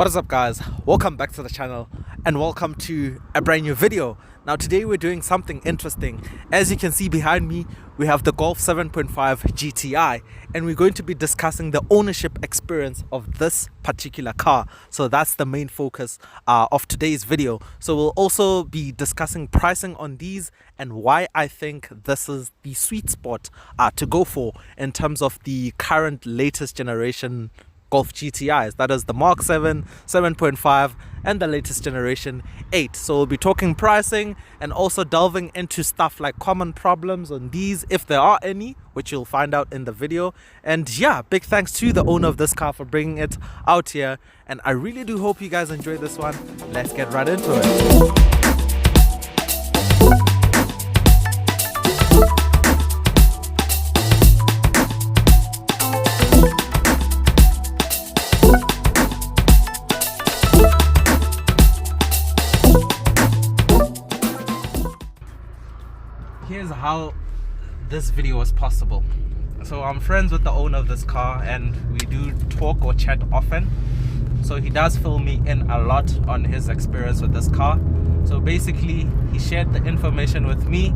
What is up, guys? Welcome back to the channel and welcome to a brand new video. Now today we're doing something interesting. As you can see behind me, we have the Golf 7.5 GTI and we're going to be discussing the ownership experience of this particular car. So that's the main focus of today's video. So we'll also be discussing pricing on these and why I think this is the sweet spot to go for in terms of the current latest generation Golf GTIs, that is the Mark 7, 7.5 and the latest generation 8. So we'll be talking pricing and also delving into stuff like common problems on these, if there are any, which you'll find out in the video. And yeah, big thanks to the owner of this car for bringing it out here, and I really do hope you guys enjoy this one. Let's get right into it. Here's how this video was possible. So I'm friends with the owner of this car and we do talk or chat often. So he does fill me in a lot on his experience with this car. So basically he shared the information with me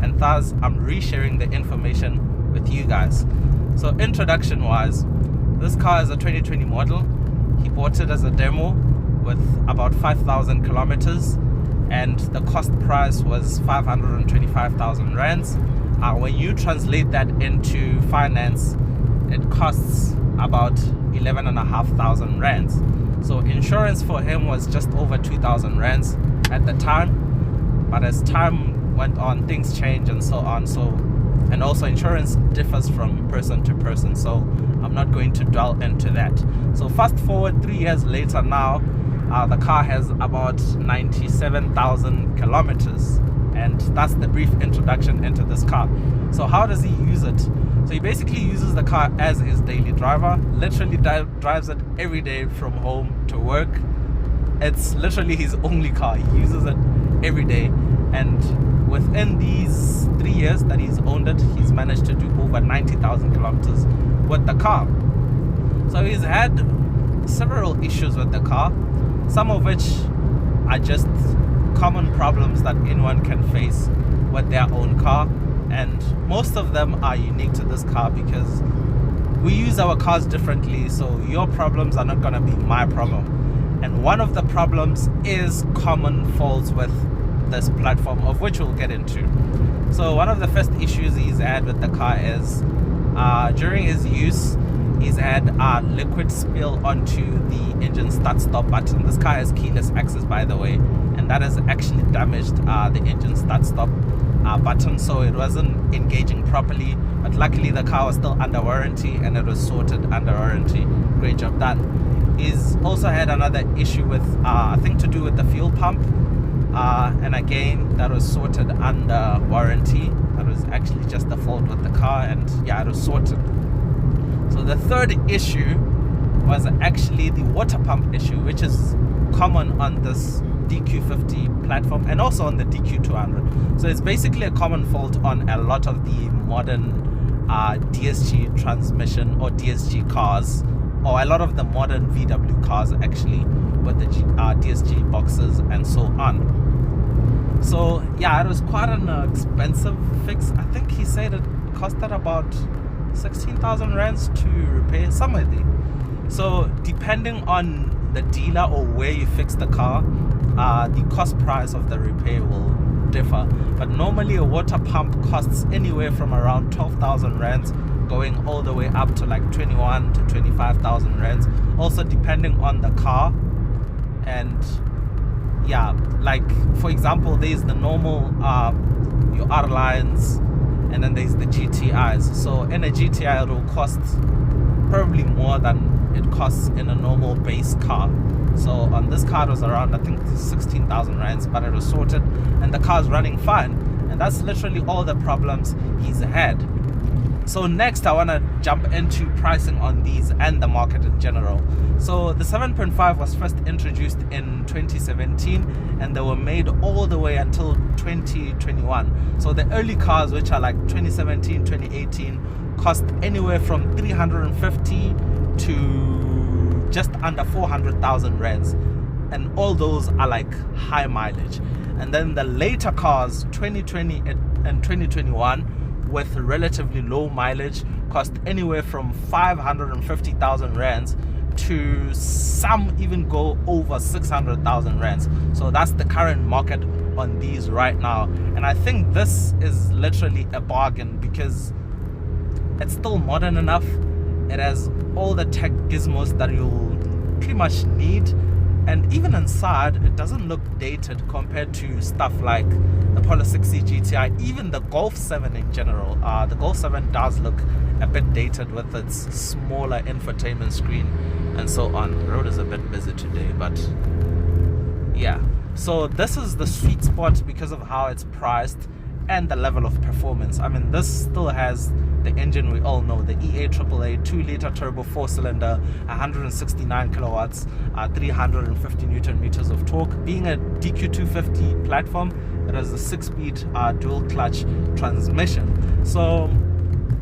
and thus I'm resharing the information with you guys. So introduction wise, this car is a 2020 model. He bought it as a demo with about 5,000 kilometers. And the cost price was 525,000 rands. When you translate that into finance, it costs about 11,500 rands. So insurance for him was just over 2,000 rands at the time. But as time went on, things change and so on. And also insurance differs from person to person. So I'm not going to dwell into that. So fast forward 3 years later now, the car has about 97,000 kilometers, and that's the brief introduction into this car. So how does he use it? So he basically uses the car as his daily driver, literally drives it every day from home to work. It's literally his only car. He uses it every day, and within these 3 years that he's owned it, he's managed to do over 90,000 kilometers with the car. So he's had several issues with the car, some of which are just common problems that anyone can face with their own car, and most of them are unique to this car because we use our cars differently. So your problems are not going to be my problem, and one of the problems is common faults with this platform, of which we'll get into. So one of the first issues he's had with the car is during his use, he's had liquid spill onto the engine start-stop button. This car has keyless access, by the way, and that has actually damaged the engine start-stop button, so it wasn't engaging properly. But luckily the car was still under warranty and it was sorted under warranty. Great job done. He's also had another issue with I think to do with the fuel pump, and again that was sorted under warranty. That was actually just the fault with the car, and yeah, it was sorted. So the third issue was actually the water pump issue, which is common on this DQ50 platform and also on the DQ200. So it's basically a common fault on a lot of the modern DSG transmission or DSG cars, or a lot of the modern VW cars actually, with the DSG boxes and so on. So yeah, it was quite an expensive fix. I think he said it costed about 16,000 rands to repair, somewhere there. So depending on the dealer or where you fix the car, the cost price of the repair will differ. But normally a water pump costs anywhere from around 12,000 rands going all the way up to like 21 to 25,000 rands, also depending on the car. And yeah, like for example, there's the normal your R lines, and then there's the GTIs. So in a GTI it will cost probably more than it costs in a normal base car. So on this car it was around, I think, 16,000 rands, but it was sorted and the car's running fine. And that's literally all the problems he's had. So next I want to jump into pricing on these and the market in general. So the 7.5 was first introduced in 2017 and they were made all the way until 2021. So the early cars, which are like 2017, 2018, cost anywhere from 350 to just under 400,000 rands, and all those are like high mileage. And then the later cars, 2020 and 2021, with relatively low mileage, cost anywhere from 550,000 rands to some even go over 600,000 rands. So that's the current market on these right now, and I think this is literally a bargain because it's still modern enough. It has all the tech gizmos that you'll pretty much need, and even inside it doesn't look dated compared to stuff like the Polo 6C GTI, even the Golf 7 in general. The Golf 7 does look a bit dated with its smaller infotainment screen and so on. The road is a bit busy today, but yeah. So this is the sweet spot because of how it's priced and the level of performance. I mean, this still has the engine we all know, the EA AAA 2-liter turbo 4-cylinder, 169 kilowatts, 350 newton meters of torque. Being a DQ250 platform, it has a 6-speed dual clutch transmission. So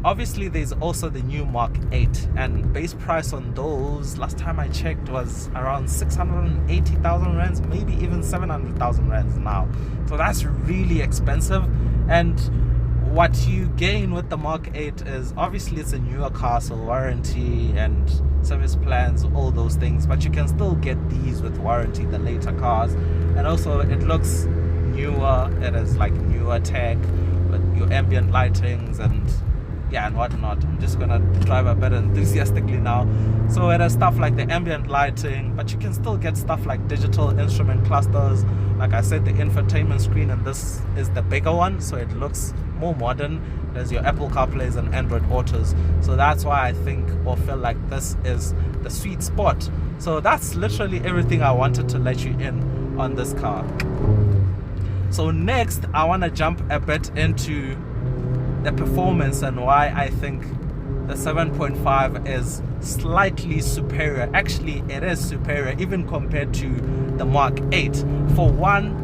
obviously there's also the new Mark 8, and base price on those last time I checked was around 680,000 rands, maybe even 700,000 rands now. So that's really expensive. And what you gain with the Mark 8 is obviously it's a newer car, so warranty and service plans, all those things, but you can still get these with warranty, the later cars. And also it looks newer, it is like newer tech with your ambient lightings and yeah, and whatnot. I'm just gonna drive a bit enthusiastically now. So it has stuff like the ambient lighting, but you can still get stuff like digital instrument clusters. Like I said, the infotainment screen, and this is the bigger one, so it looks more modern. There's your Apple CarPlays and Android Autos. So that's why I think or feel like this is the sweet spot. So that's literally everything I wanted to let you in on this car. So next, I want to jump a bit into the performance and why I think the 7.5 is slightly superior. Actually, it is superior even compared to the Mark 8. For one,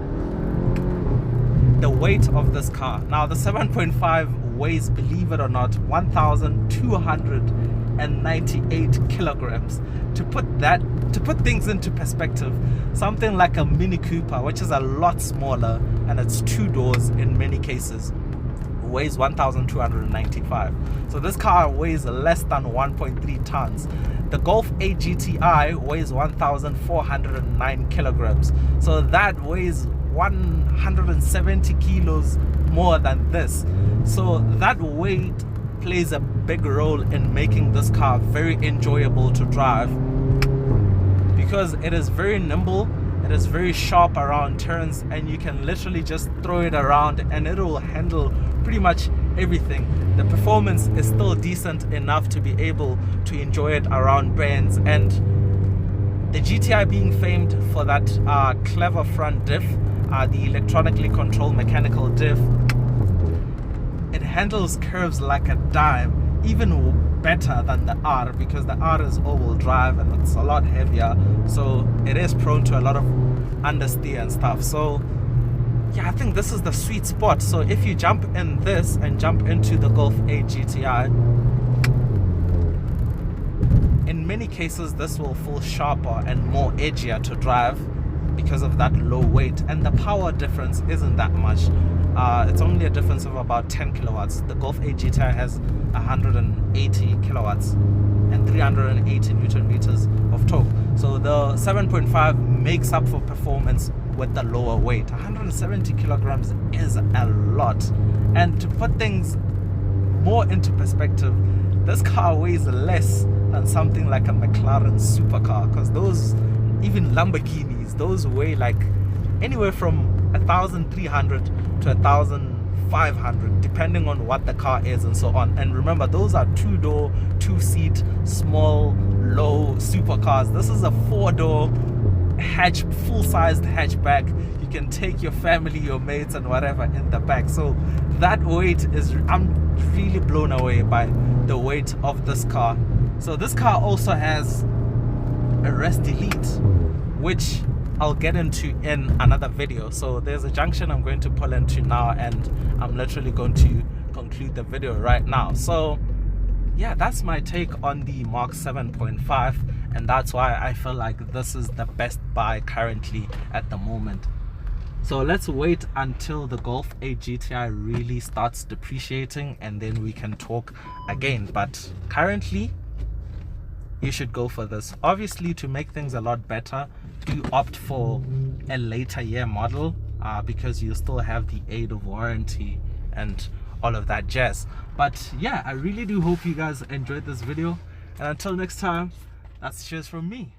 the weight of this car. Now the 7.5 weighs, believe it or not, 1,298 kilograms. To put things into perspective, something like a Mini Cooper, which is a lot smaller and it's 2 doors in many cases, weighs 1,295. So this car weighs less than 1.3 tons. The Golf 8 GTI weighs 1,409 kilograms. So that weighs 170 kilos more than this. So that weight plays a big role in making this car very enjoyable to drive, because it is very nimble. It is very sharp around turns, and you can literally just throw it around and it will handle pretty much everything. The performance is still decent enough to be able to enjoy it around bends, and the GTI being famed for that clever front diff, the electronically controlled mechanical diff, it handles curves like a dime, even better than the R, because the R is all-wheel drive and it's a lot heavier, so it is prone to a lot of understeer and stuff. So yeah, I think this is the sweet spot. So if you jump in this and jump into the Golf 8 GTI, in many cases this will feel sharper and more edgier to drive because of that low weight, and the power difference isn't that much. It's only a difference of about 10 kilowatts. The Golf 8 GTI has 180 kilowatts and 380 newton meters of torque. So the 7.5 makes up for performance with the lower weight. 170 kilograms is a lot. And to put things more into perspective, this car weighs less than something like a McLaren supercar, because those, even Lamborghinis, those weigh like anywhere from 1,300 to 1,500 depending on what the car is and so on. And remember, those are 2-door, 2-seat, small, low supercars. This is a 4-door hatch, full-sized hatchback. You can take your family, your mates and whatever in the back. So that weight is, I'm really blown away by the weight of this car. So this car also has a rest delete, which I'll get into in another video. So there's a junction I'm going to pull into now, and I'm literally going to conclude the video right now. So yeah, that's my take on the Mark 7.5, and that's why I feel like this is the best buy currently at the moment. So let's wait until the Golf 8 GTI really starts depreciating, and then we can talk again. But currently you should go for this. Obviously, to make things a lot better, do opt for a later year model, because you still have the aid of warranty and all of that jazz. But yeah, I really do hope you guys enjoyed this video, and until next time, that's cheers from me.